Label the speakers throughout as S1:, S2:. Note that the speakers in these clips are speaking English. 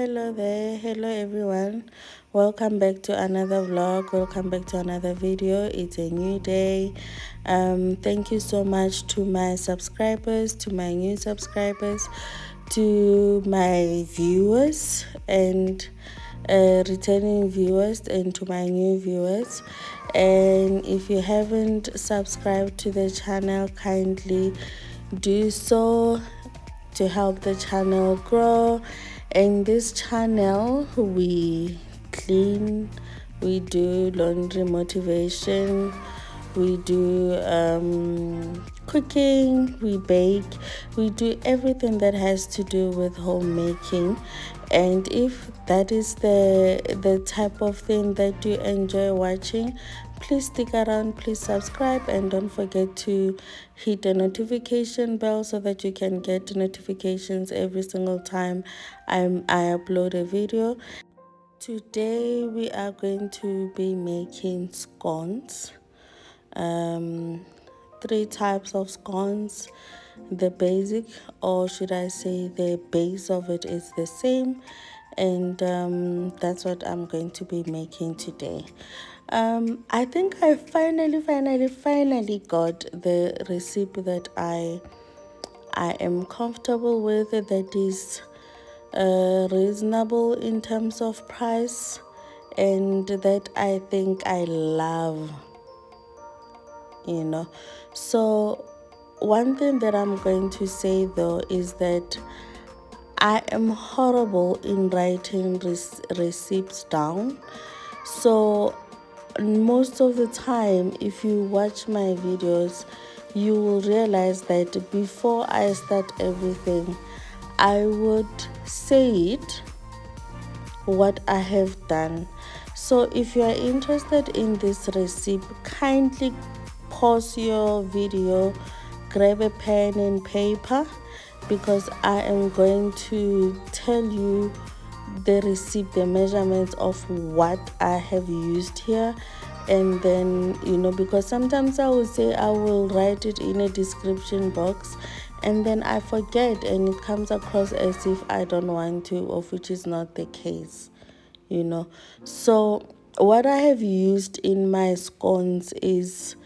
S1: Hello there, hello everyone. Welcome back to another vlog, welcome back to another video. It's a new day. Thank you so much to my subscribers, to my new subscribers, to my viewers and returning viewers, and to my new viewers. And if you haven't subscribed to the channel, kindly do so to help the channel grow. In this channel we clean, we do laundry motivation, we do cooking, we bake, we do everything that has to do with homemaking. And if that is the type of thing that you enjoy watching, please stick around, please subscribe, and don't forget to hit the notification bell so that you can get notifications every single time I upload a video. Today we are going to be making scones. Three types of scones. The basic, or should I say the base of it, is the same, and that's what I'm going to be making today. I think I finally got the recipe that I am comfortable with, that is reasonable in terms of price, and that I think I love, So one thing that I'm going to say though is that I am horrible in writing receipts down. So most of the time, if you watch my videos, you will realize that before I start everything, I would say it, what I have done. So if you are interested in this recipe, kindly pause your video, grab a pen and paper, because I am going to tell you the recipe, the measurements of what I have used here. And then, because sometimes I will say I will write it in a description box, and then I forget, and it comes across as if I don't want to, of which is not the case, So what I have used in my scones is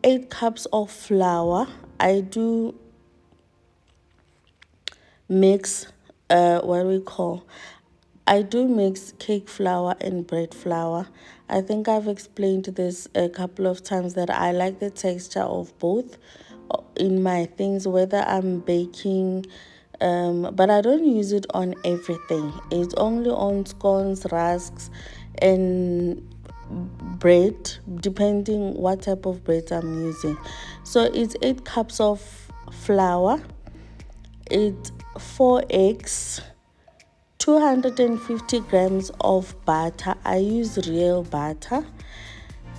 S1: 8 cups of flour. I do mix I do mix cake flour and bread flour. I think I've explained this a couple of times, that I like the texture of both in my things, whether I'm baking, but I don't use it on everything. It's only on scones, rusks, and bread, depending what type of bread I'm using. So it's 8 cups of flour, it's 4 eggs, 250 grams of butter. I use real butter,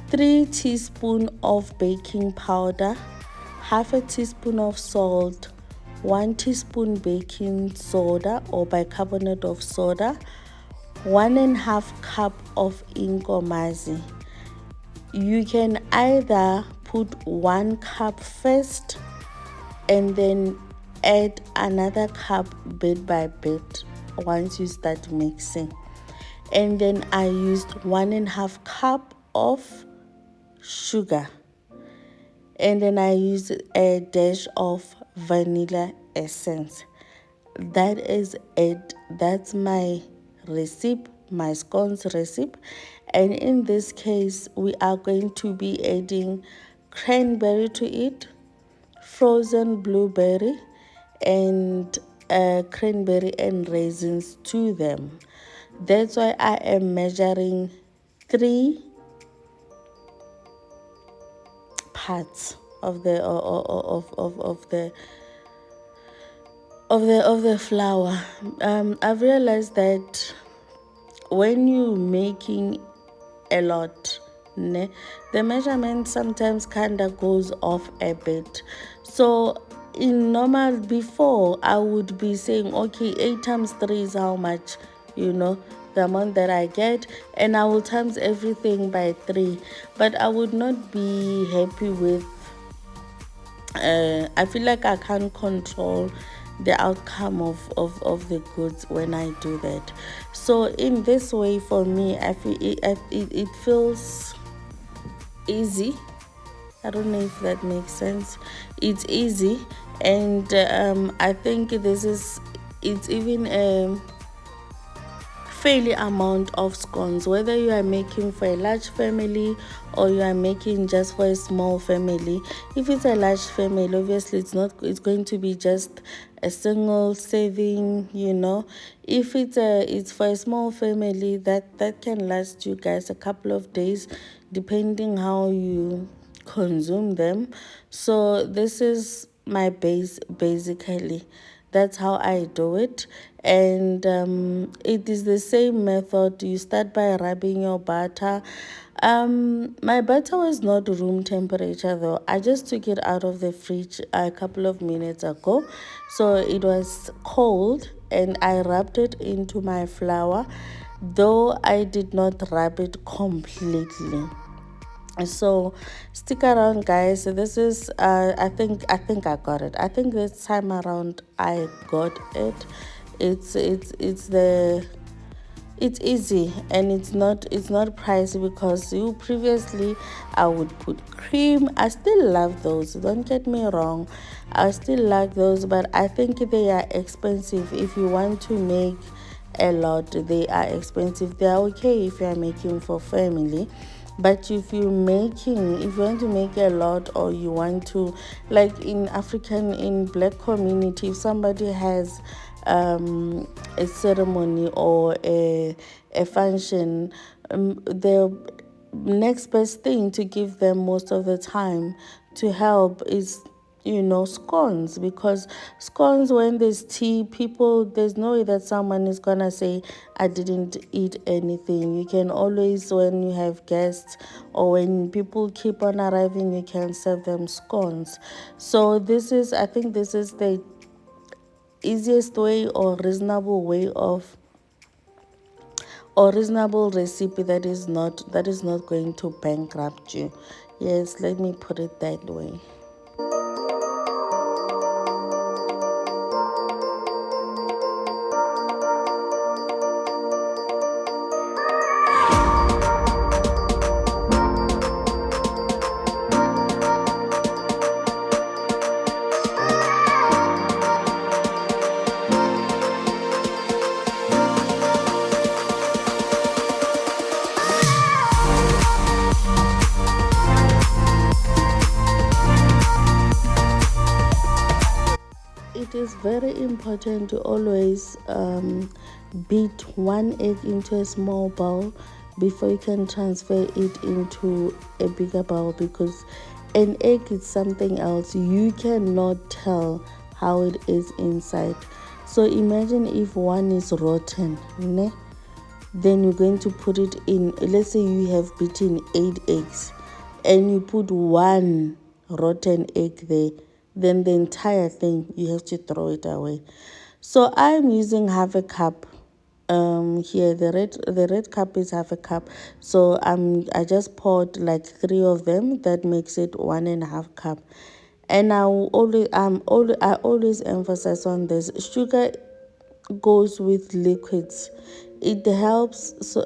S1: 3 teaspoons of baking powder, half a teaspoon of salt, 1 teaspoon baking soda or bicarbonate of soda, 1.5 cup of inkomazi. You can either put 1 cup first and then add another cup bit by bit once you start mixing. And then I used 1.5 cup of sugar, and then I used a dash of vanilla essence. That is it. That's my recipe, my scones recipe. And in this case, we are going to be adding cranberry to it, frozen blueberry, and cranberry and raisins to them. That's why I am measuring 3 parts of the flour. I've realized that when you're making a lot, the measurement sometimes kind of goes off a bit. So in normal, before I would be saying, okay, 8 times 3 is how much, the amount that I get, and I will times everything by 3. But I would not be happy with I feel like I can't control the outcome of the goods when I do that. So in this way, for me, I feel it feels easy. I don't know if that makes sense. It's easy, and I think it's even fairly amount of scones, whether you are making for a large family or you are making just for a small family. If it's a large family, obviously it's going to be just a single serving, if it's for a small family, that can last you guys a couple of days depending how you consume them. So this is my base basically. That's how I do it. And it is the same method. You start by rubbing your butter. My butter was not room temperature though. I just took it out of the fridge a couple of minutes ago, so it was cold, and I rubbed it into my flour, though I did not rub it completely. So stick around, guys. This is I think I got it. I think this time around I got it. It's easy, and it's not pricey, because you previously I would put cream. I still love those, don't get me wrong, I still like those, but I think they are expensive. If you want to make a lot, they are expensive. They are okay if you are making for family, but if you want to make a lot, or you want to, like in black community, if somebody has a ceremony or a function, the next best thing to give them most of the time to help is scones, because scones, when there's tea, people, there's no way that someone is gonna say I didn't eat anything. You can always, when you have guests or when people keep on arriving, you can serve them scones. So I think this is the easiest way, or reasonable recipe that is not going to bankrupt you. Yes, let me put it that way. It is very important to always beat one egg into a small bowl before you can transfer it into a bigger bowl, because an egg is something else. You cannot tell how it is inside. So imagine if one is rotten, ne? Then you're going to put it in. Let's say you have beaten 8 eggs and you put one rotten egg there, then the entire thing, you have to throw it away. So I'm using half a cup. Here the red cup is half a cup, so I just poured like 3 of them. That makes it 1.5 cup. And I always emphasize on this: sugar goes with liquids. It helps. So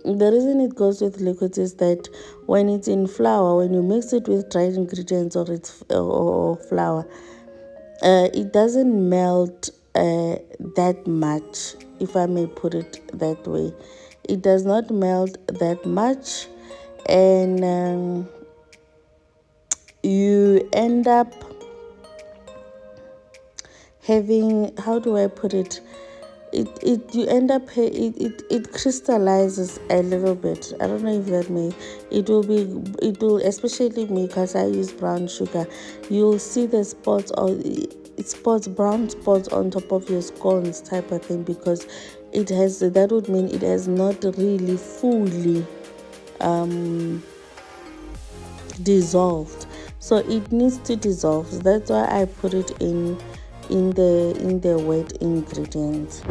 S1: the reason it goes with liquids is that when it's in flour, when you mix it with dried ingredients, or flour, it doesn't melt that much, if I may put it that way. It does not melt that much, and you end up having, how do I put it? It crystallizes a little bit. I don't know if that may, it will, especially me, because I use brown sugar. You'll see the brown spots on top of your scones type of thing, because that would mean it has not really fully dissolved. So it needs to dissolve. That's why I put it in the wet ingredients.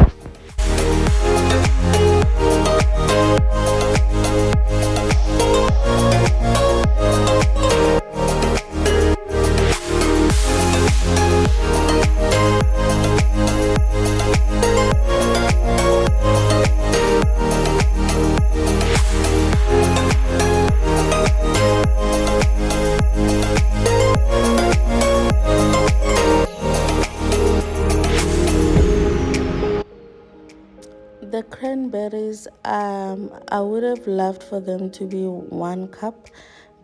S1: The cranberries, I would have loved for them to be 1 cup,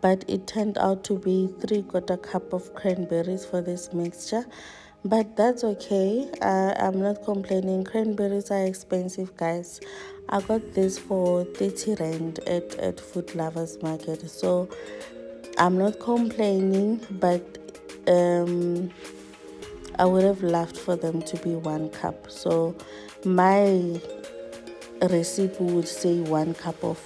S1: but it turned out to be 3/4 cup of cranberries for this mixture. But that's okay. I'm not complaining. Cranberries are expensive, guys. I got this for 30 rand at Food Lovers Market. So I'm not complaining, but I would have loved for them to be 1 cup. So my recipe would say 1 cup of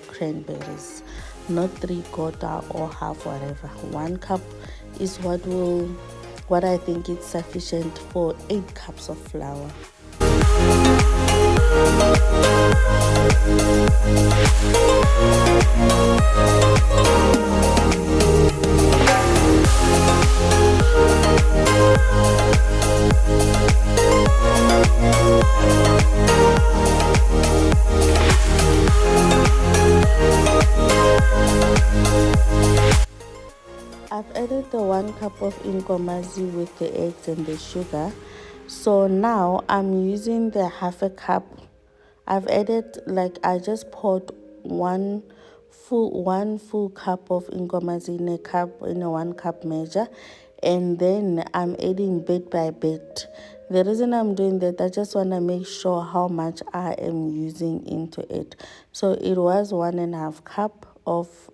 S1: cranberries, not 3/4 or half, whatever. 1 cup is what I think is sufficient for 8 cups of flour. I've added the 1 cup of inkomazi with the eggs and the sugar. So now I'm using the half a cup. I've added, like, I just poured one full cup of inkomazi in a 1 cup measure, and then I'm adding bit by bit. The reason I'm doing that, I just want to make sure how much I am using into it. So it was 1.5 cup of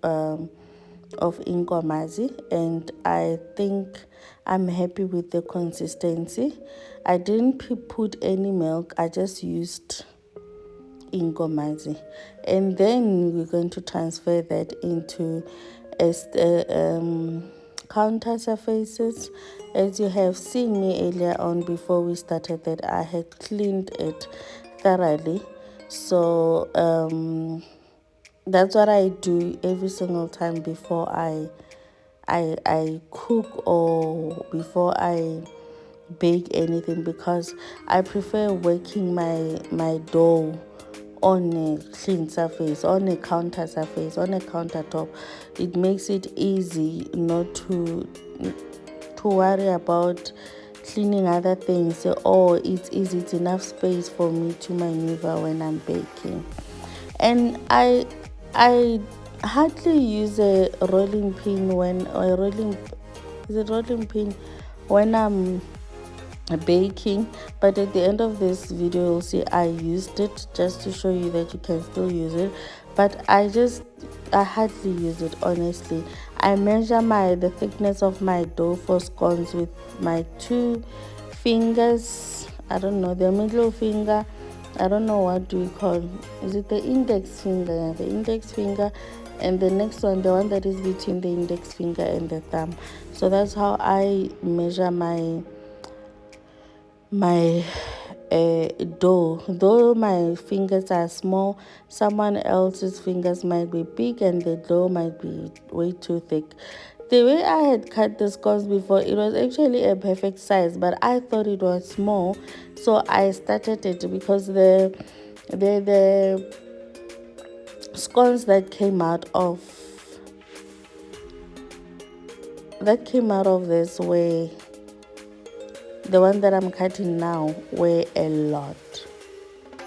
S1: inkomazi, and I think I'm happy with the consistency. I didn't put any milk, I just used inkomazi, and then we're going to transfer that into counter surfaces. As you have seen me earlier on, before we started, that I had cleaned it thoroughly. So that's what I do every single time before I cook or before I bake anything, because I prefer working my dough on a clean surface, on a counter surface, on a countertop. It makes it easy not to worry about cleaning other things. Or it's easy, it's enough space for me to maneuver when I'm baking. And I hardly use a rolling pin when when I'm baking, but at the end of this video you'll see I used it just to show you that you can still use it. But I hardly use it, honestly. I measure the thickness of my dough for scones with my 2 fingers. I don't know, the middle finger, I don't know, what do you call, is it the index finger? Yeah, the index finger, and the next one, the one that is between the index finger and the thumb. So that's how I measure my dough. Though my fingers are small, someone else's fingers might be big and the dough might be way too thick. The way I had cut the scones before, it was actually a perfect size, but I thought it was small, so I started it, because the scones that came out of this way, the one that I'm cutting now, were a lot.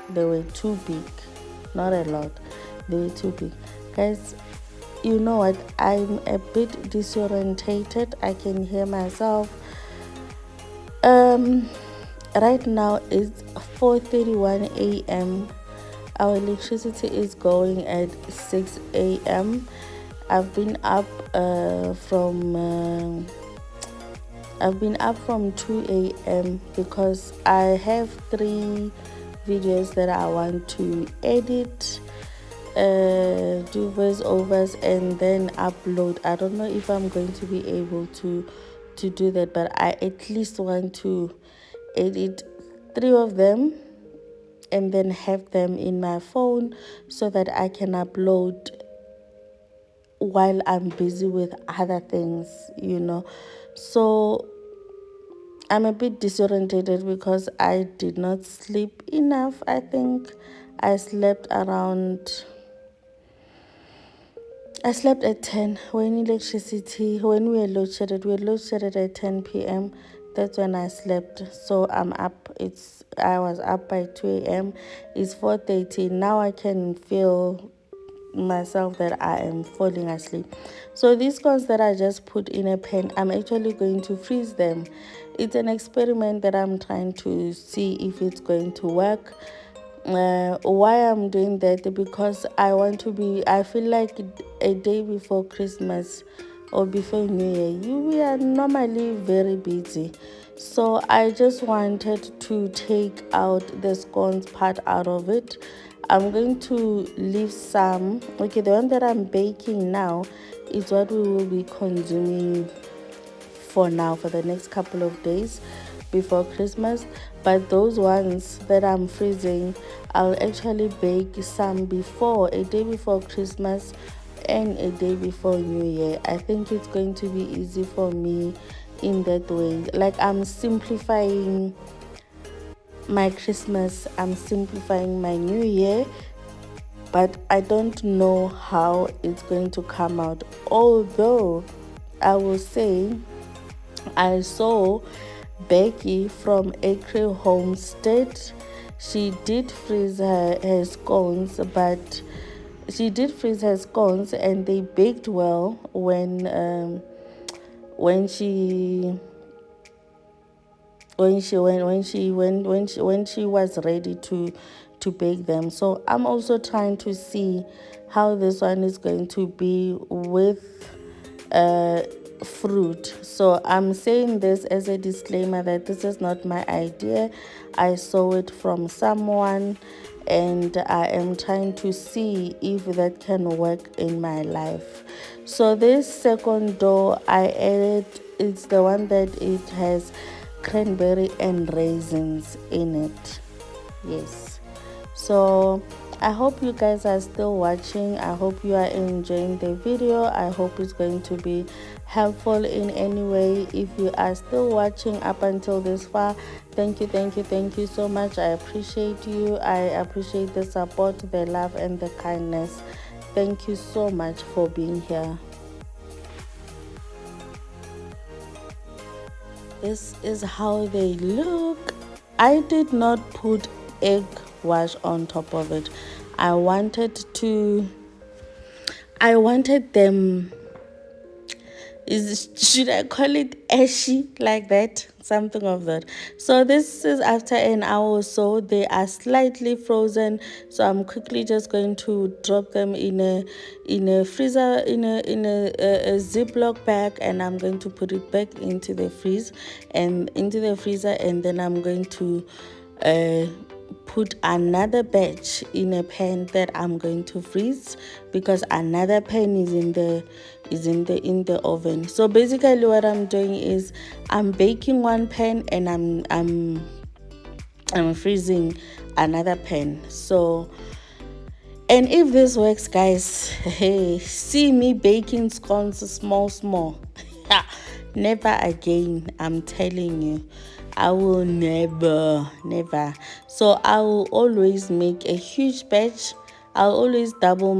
S1: They were too big. Not a lot. They were too big. Guys, you know what? I'm a bit disorientated. I can hear myself. Right now it's 4:31 a.m. Our electricity is going at 6 a.m. I've been up from 2 a.m. because I have 3 videos that I want to edit, do voiceovers, and then upload. I don't know if I'm going to be able to do that, but I at least want to edit 3 of them and then have them in my phone so that I can upload while I'm busy with other things, So I'm a bit disorientated because I did not sleep enough. I think I slept at 10 when we were load shedded. We were load shedded at 10 p.m. that's when I slept. So I'm up. I was up by 2 a.m. It's 4:30. Now I can feel myself that I am falling asleep. So these scones that I just put in a pan, I'm actually going to freeze them. It's an experiment that I'm trying to see if it's going to work. Why I'm doing that, because I feel like a day before Christmas or before New Year, we are normally very busy. So I just wanted to take out the scones part out of it. I'm going to leave some. Okay, the one that I'm baking now is what we will be consuming for now, for the next couple of days before Christmas. But those ones that I'm freezing, I'll actually bake some before, a day before Christmas and a day before New Year. I think it's going to be easy for me in that way. Like, I'm simplifying my Christmas, I'm simplifying my New Year, but I don't know how it's going to come out. Although I will say, I saw Becky from Acre Homestead. She did freeze her scones, but she did freeze her scones and they baked well when she was ready to bake them. So I'm also trying to see how this one is going to be with fruit. So I'm saying this as a disclaimer that this is not my idea. I saw it from someone and I am trying to see if that can work in my life. So this second dough I added, it's the one that it has cranberry and raisins in it. Yes. So I hope you guys are still watching. I hope you are enjoying the video. I hope it's going to be helpful in any way. If you are still watching up until this far, thank you so much. I appreciate you. I appreciate the support, the love and the kindness. Thank you so much for being here. This is how they look. I did not put egg wash on top of it. I wanted them, should I call it ashy, like that, something of that. So this is after an hour or so. They are slightly frozen, so I'm quickly just going to drop them in a freezer, in a Ziploc bag, and I'm going to put it back into the freezer, and then I'm going to put another batch in a pan that I'm going to freeze, because another pan is in the oven. So basically what I'm doing is I'm baking one pan and I'm freezing another pan. So, and if this works, guys, hey, see me baking scones small never again, I'm telling you. I will never. So I will always make a huge batch. I'll always double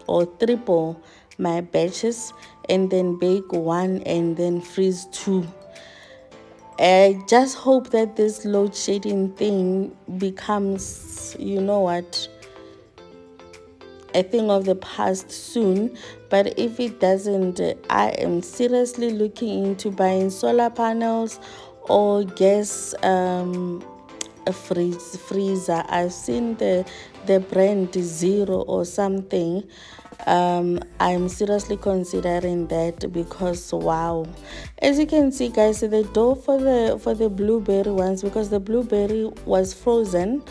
S1: or triple my batches, and then bake one and then freeze two. I just hope that this load shedding thing becomes, you know what, a thing of the past soon. But if it doesn't, I am seriously looking into buying solar panels or gas a freezer. I've seen the brand Zero or something. I'm seriously considering that, because wow, as you can see, guys, the dough for the blueberry ones, because the blueberry was frozen,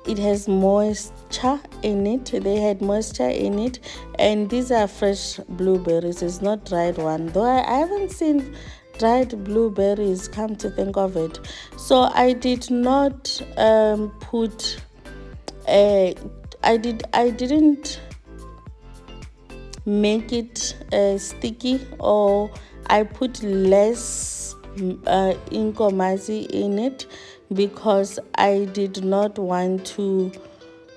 S1: it has moisture in it. They had moisture in it, and these are fresh blueberries. It's not dried one, though I haven't seen dried blueberries, come to think of it. So I did not put I didn't make it sticky, or I put less inkomazi in it, because I did not want to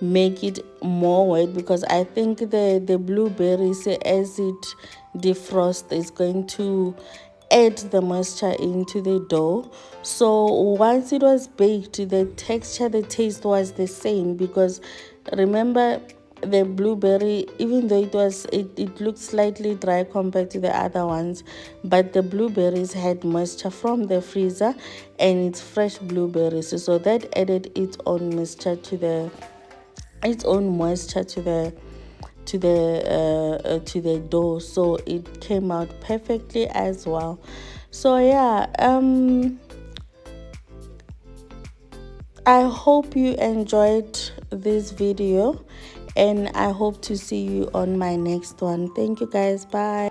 S1: make it more wet, because I think the blueberries, as it defrost, is going to add the moisture into the dough. So once it was baked, the texture, the taste was the same, because remember the blueberry, even though it looked slightly dry compared to the other ones, but the blueberries had moisture from the freezer, and it's fresh blueberries, so that added its own moisture to the to the dough, so it came out perfectly as well. So yeah, I hope you enjoyed this video, and I hope to see you on my next one. Thank you guys, bye.